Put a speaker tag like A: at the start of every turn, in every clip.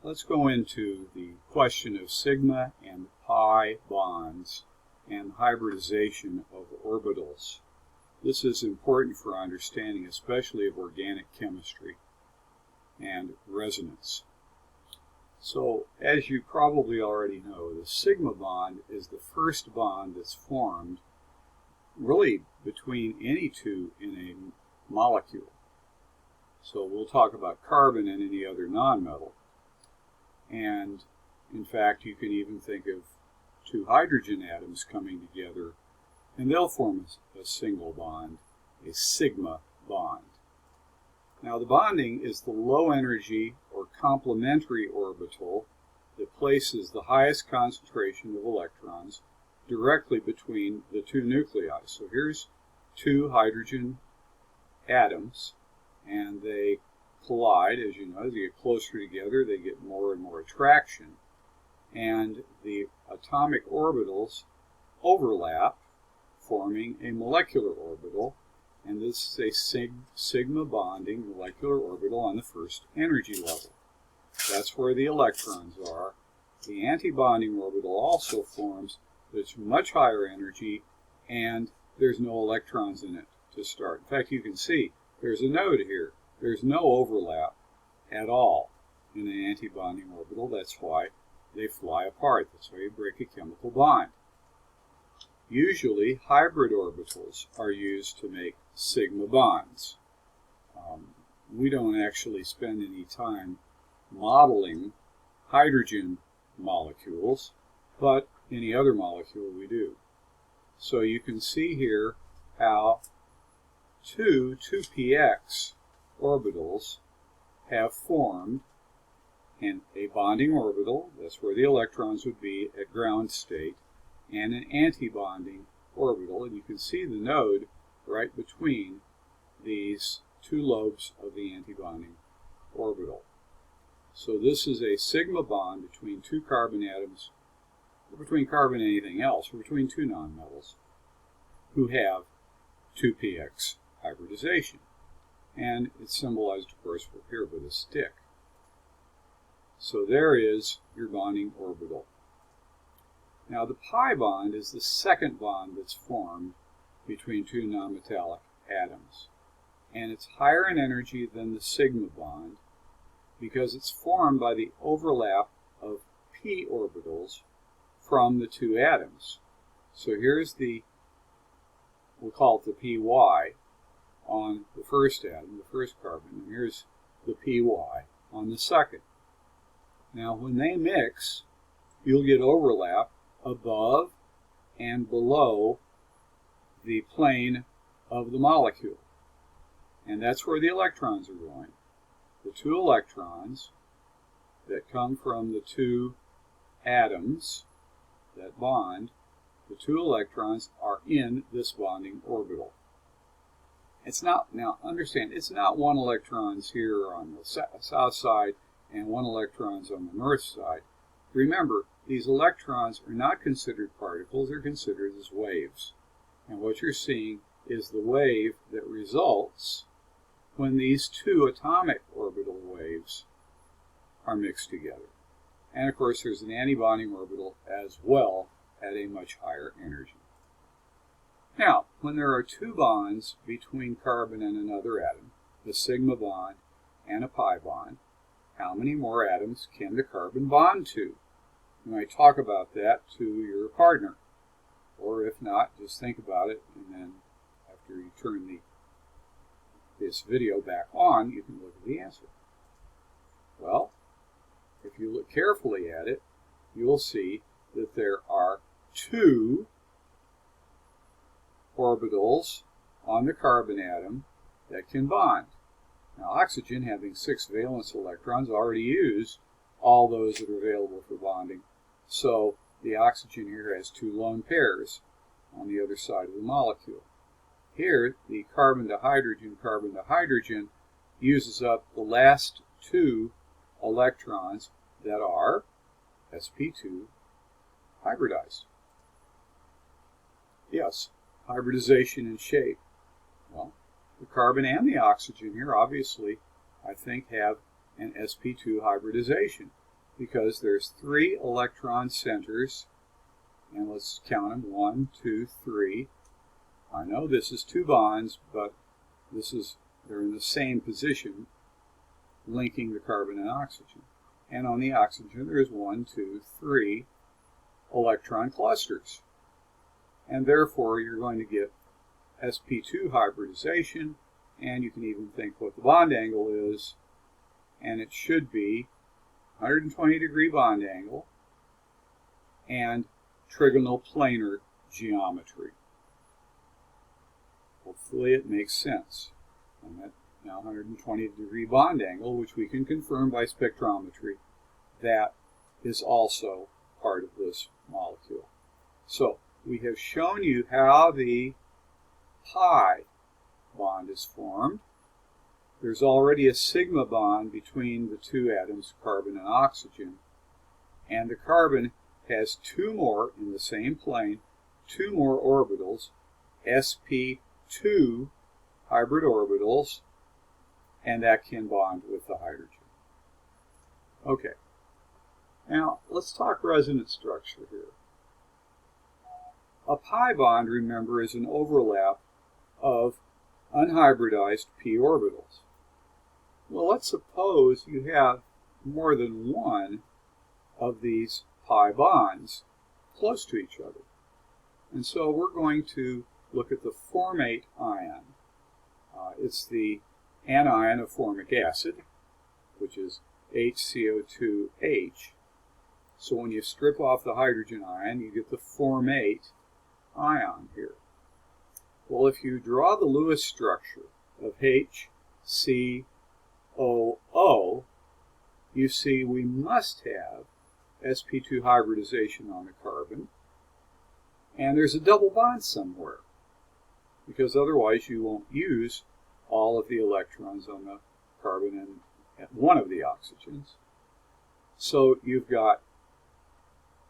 A: Let's go into the question of sigma and pi bonds and hybridization of orbitals. This is important for understanding, especially of organic chemistry and resonance. So, as you probably already know, the sigma bond is the first bond that's formed really between any two in a molecule. So we'll talk about carbon and any other nonmetal. And in fact, you can even think of two hydrogen atoms coming together, and they'll form a single bond, a sigma bond. Now, the bonding is the low energy or complementary orbital that places the highest concentration of electrons directly between the two nuclei. So here's two hydrogen atoms, and they collide. As you know, as they get closer together, they get more and more attraction, and the atomic orbitals overlap, forming a molecular orbital, and this is a sigma bonding molecular orbital on the first energy level. That's where the electrons are. The antibonding orbital also forms, but it's much higher energy, and there's no electrons in it to start. In fact, you can see there's a node here. There's no overlap at all in an antibonding orbital. That's why they fly apart. That's why you break a chemical bond. Usually, hybrid orbitals are used to make sigma bonds. We don't actually spend any time modeling hydrogen molecules, but any other molecule we do. So you can see here how two 2px orbitals have formed in a bonding orbital, that's where the electrons would be at ground state, and an antibonding orbital, and you can see the node right between these two lobes of the antibonding orbital. So this is a sigma bond between two carbon atoms, or between carbon and anything else, or between two nonmetals who have 2px hybridization. And it's symbolized, of course, here with a stick. So there is your bonding orbital. Now the pi bond is the second bond that's formed between two nonmetallic atoms. And it's higher in energy than the sigma bond because it's formed by the overlap of p orbitals from the two atoms. So here's we'll call it the py on the first atom, the first carbon, and here's the py on the second. Now when they mix, you'll get overlap above and below the plane of the molecule. And that's where the electrons are going. The two electrons that come from the two atoms that bond, the two electrons are in this bonding orbital. It's not, now understand, it's not one electron's here on the south side and one electron's on the north side. Remember, these electrons are not considered particles, they're considered as waves. And what you're seeing is the wave that results when these two atomic orbital waves are mixed together. And of course, there's an antibonding orbital as well at a much higher energy. Now, when there are two bonds between carbon and another atom, a sigma bond and a pi bond, how many more atoms can the carbon bond to? You might talk about that to your partner. Or if not, just think about it, and then after you turn this video back on, you can look at the answer. Well, if you look carefully at it, you'll see that there are two orbitals on the carbon atom that can bond. Now, oxygen, having 6 valence electrons, already used all those that are available for bonding. So the oxygen here has 2 lone pairs on the other side of the molecule. Here, the carbon to hydrogen uses up the last 2 electrons that are sp2 hybridized. Yes, hybridization in shape. Well, the carbon and the oxygen here obviously, I think, have an sp2 hybridization. because there's 3 electron centers, and let's count them, 1, 2, 3. I know this is 2 bonds, but they're in the same position, linking the carbon and oxygen. And on the oxygen, there's 1, 2, 3 electron clusters. And therefore, you're going to get sp2 hybridization, and you can even think what the bond angle is, and it should be 120-degree bond angle and trigonal planar geometry. Hopefully it makes sense. And that now 120-degree bond angle, which we can confirm by spectrometry, that is also part of this molecule. So we have shown you how the pi bond is formed. There's already a sigma bond between the 2 atoms, carbon and oxygen, and the carbon has 2 more in the same plane, 2 more orbitals, sp2 hybrid orbitals, and that can bond with the hydrogen. Okay, now let's talk resonance structure here. A pi bond, remember, is an overlap of unhybridized p orbitals. Well, let's suppose you have more than one of these pi bonds close to each other. And so we're going to look at the formate ion. It's the anion of formic acid, which is HCO2H. So when you strip off the hydrogen ion, you get the formate ion here. Well, if you draw the Lewis structure of HCOO, you see we must have sp2 hybridization on the carbon, and there's a double bond somewhere, because otherwise you won't use all of the electrons on the carbon and one of the oxygens. So you've got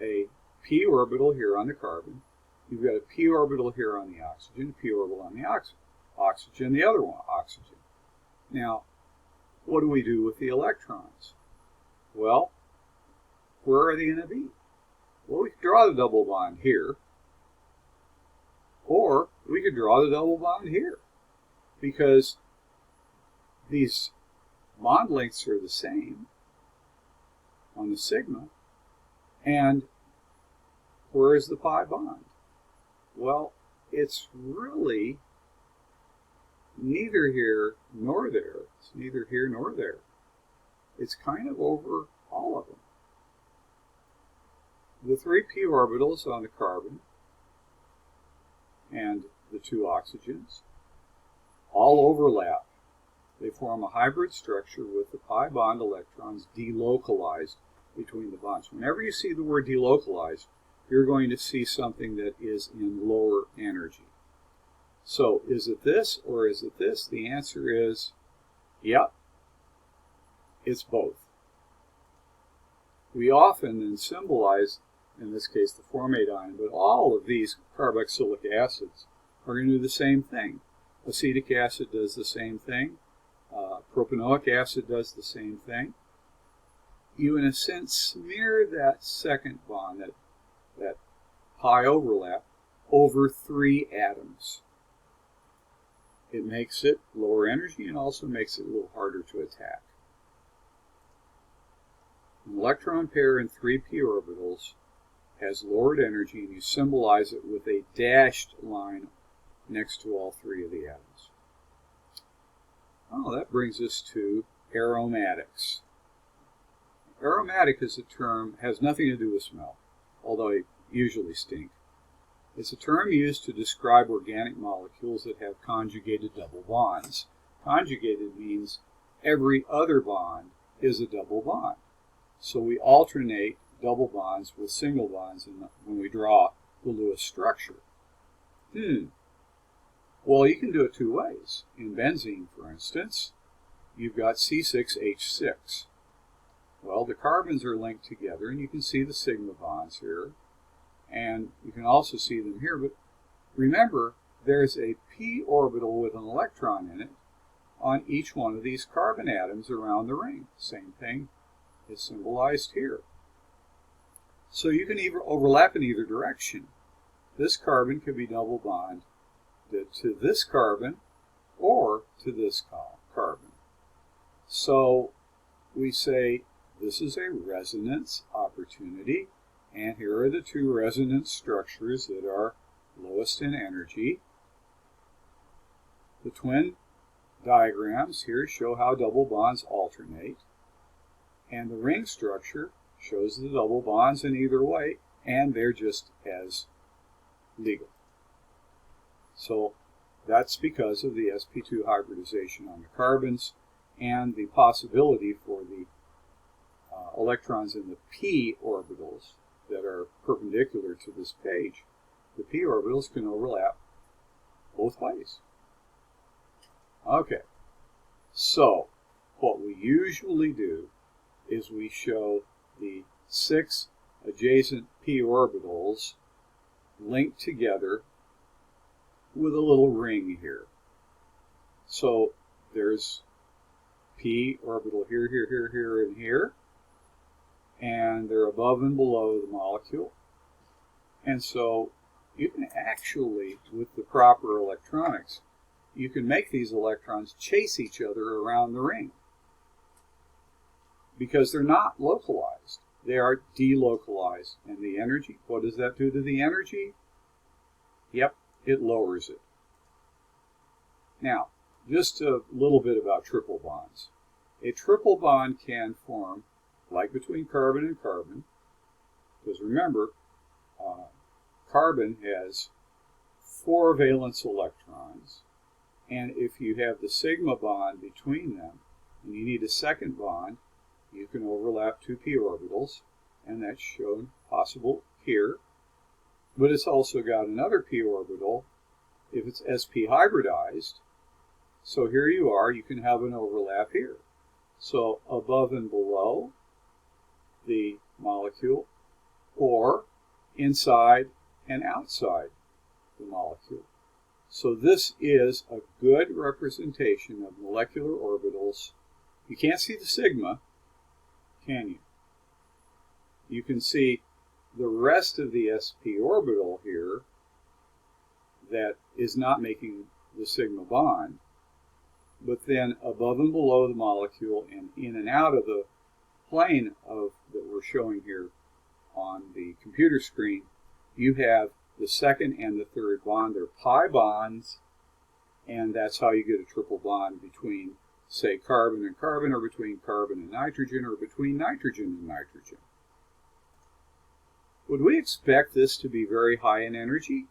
A: a p orbital here on the carbon, you've got a p orbital here on the oxygen, a p orbital on the oxygen, the other one, oxygen. Now, what do we do with the electrons? Well, where are they going to be? Well, we could draw the double bond here, or we could draw the double bond here, because these bond lengths are the same on the sigma. And where is the pi bond? Well, it's really neither here nor there. It's neither here nor there. It's kind of over all of them. The 3 p orbitals on the carbon and the 2 oxygens all overlap. They form a hybrid structure with the pi bond electrons delocalized between the bonds. Whenever you see the word delocalized, you're going to see something that is in lower energy. So, is it this or is it this? The answer is, yep, it's both. We often then symbolize, in this case, the formate ion, but all of these carboxylic acids are going to do the same thing. Acetic acid does the same thing. Propanoic acid does the same thing. You, in a sense, smear that second bond, that pi overlap, over 3 atoms. It makes it lower energy and also makes it a little harder to attack. An electron pair in 3 p orbitals has lowered energy, and you symbolize it with a dashed line next to all 3 of the atoms. Oh, that brings us to aromatics. Aromatic is a term, has nothing to do with smell, although they usually stink. It's a term used to describe organic molecules that have conjugated double bonds. Conjugated means every other bond is a double bond. So we alternate double bonds with single bonds when we draw the Lewis structure. Well, you can do it 2 ways. In benzene, for instance, you've got C6H6. Well, the carbons are linked together, and you can see the sigma bonds here. And you can also see them here, but remember, there's a p orbital with an electron in it on each one of these carbon atoms around the ring. Same thing is symbolized here. So you can either overlap in either direction. This carbon could be double bonded to this carbon or to this carbon. So we say this is a resonance opportunity, and here are the two resonance structures that are lowest in energy. The twin diagrams here show how double bonds alternate, and the ring structure shows the double bonds in either way, and they're just as legal. So that's because of the sp2 hybridization on the carbons and the possibility for the electrons in the p orbitals that are perpendicular to this page. The p orbitals can overlap both ways. Okay, so what we usually do is we show the 6 adjacent p orbitals linked together with a little ring here. So there's p orbital here, here, here, here, and here, and they're above and below the molecule. And so you can actually, with the proper electronics, you can make these electrons chase each other around the ring because they're not localized. They are delocalized. And the energy, what does that do to the energy? Yep, it lowers it. Now, just a little bit about triple bonds. A triple bond can form, like between carbon and carbon, because remember, carbon has 4 valence electrons, and if you have the sigma bond between them, and you need a second bond, you can overlap 2 p orbitals, and that's shown possible here. But it's also got another p orbital if it's sp hybridized. So here you are, you can have an overlap here. So above and below the molecule, or inside and outside the molecule. So this is a good representation of molecular orbitals. You can't see the sigma, can you? You can see the rest of the sp orbital here that is not making the sigma bond, but then above and below the molecule and in and out of the plane that we're showing here on the computer screen, you have the second and the third bond. They're pi bonds, and that's how you get a triple bond between, say, carbon and carbon, or between carbon and nitrogen, or between nitrogen and nitrogen. Would we expect this to be very high in energy?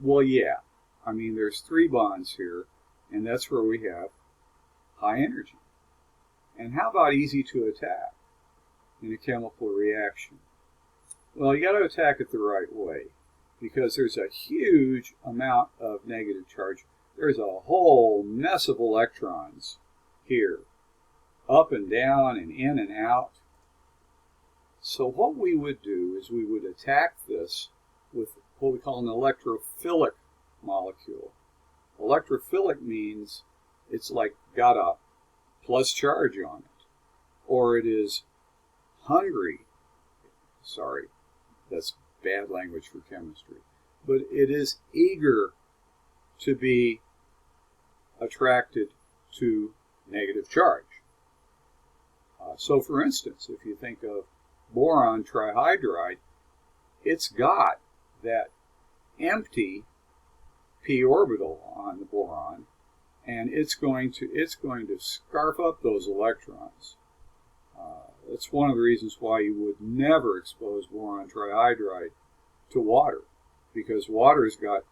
A: Well, yeah. I mean, there's 3 bonds here, and that's where we have high energy. And how about easy to attack in a chemical reaction? Well, you got to attack it the right way, because there's a huge amount of negative charge. There's a whole mess of electrons here, up and down and in and out. So what we would do is we would attack this with what we call an electrophilic molecule. Electrophilic means it's like got a plus charge on it, or it is hungry. Sorry, that's bad language for chemistry. But it is eager to be attracted to negative charge. So for instance, if you think of boron trihydride, it's got that empty p orbital on the boron, and it's going to scarf up those electrons. That's one of the reasons why you would never expose boron trihydride to water, because water's got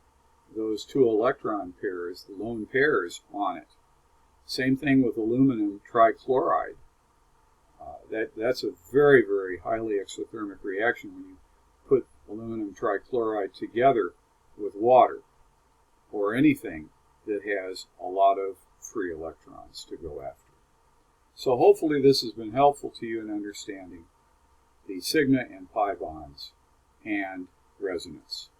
A: those 2 electron pairs, the lone pairs, on it. Same thing with aluminum trichloride. That's a very, very highly exothermic reaction when you put aluminum trichloride together with water, or anything that has a lot of free electrons to go after. So hopefully this has been helpful to you in understanding the sigma and pi bonds and resonance.